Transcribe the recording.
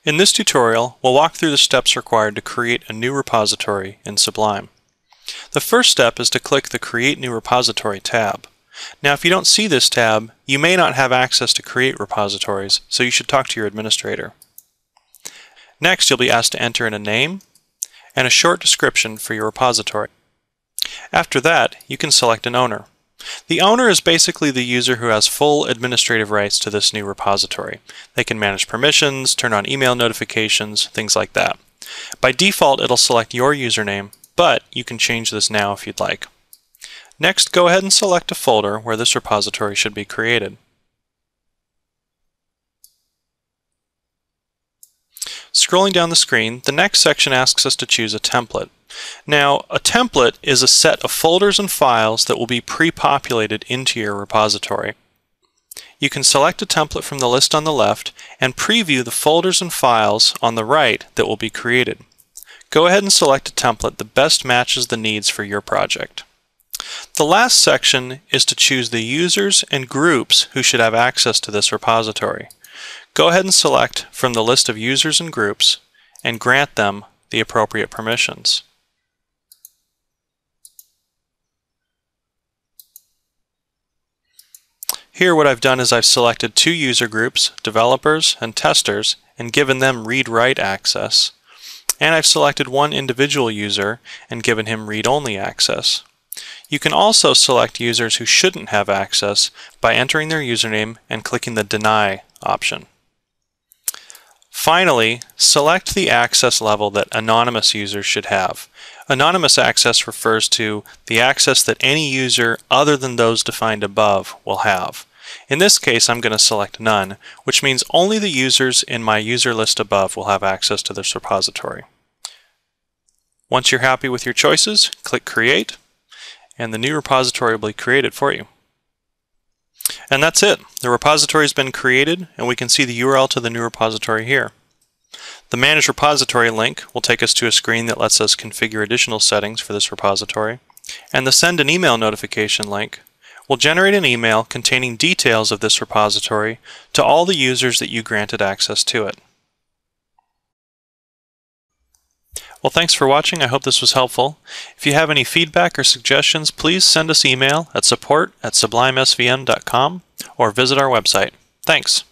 In this tutorial, we'll walk through the steps required to create a new repository in Sublime. The first step is to click the Create New Repository tab. Now, if you don't see this tab, you may not have access to create repositories, so you should talk to your administrator. Next, you'll be asked to enter in a name and a short description for your repository. After that, you can select an owner. The owner is basically the user who has full administrative rights to this new repository. They can manage permissions, turn on email notifications, things like that. By default, it'll select your username, but you can change this now if you'd like. Next, go ahead and select a folder where this repository should be created. Scrolling down the screen, the next section asks us to choose a template. Now, a template is a set of folders and files that will be pre-populated into your repository. You can select a template from the list on the left and preview the folders and files on the right that will be created. Go ahead and select a template that best matches the needs for your project. The last section is to choose the users and groups who should have access to this repository. Go ahead and select from the list of users and groups and grant them the appropriate permissions. Here what I've done is I've selected two user groups, developers and testers, and given them read-write access. And I've selected one individual user and given him read-only access. You can also select users who shouldn't have access by entering their username and clicking the Deny option. Finally, select the access level that anonymous users should have. Anonymous access refers to the access that any user other than those defined above will have. In this case, I'm going to select None, which means only the users in my user list above will have access to this repository. Once you're happy with your choices, click Create, and the new repository will be created for you. And that's it. The repository has been created, and we can see the URL to the new repository here. The Manage Repository link will take us to a screen that lets us configure additional settings for this repository, and the Send an Email Notification link will generate an email containing details of this repository to all the users that you granted access to it. Well, thanks for watching. I hope this was helpful. If you have any feedback or suggestions, please send us email at support@sublimesvm.com or visit our website. Thanks.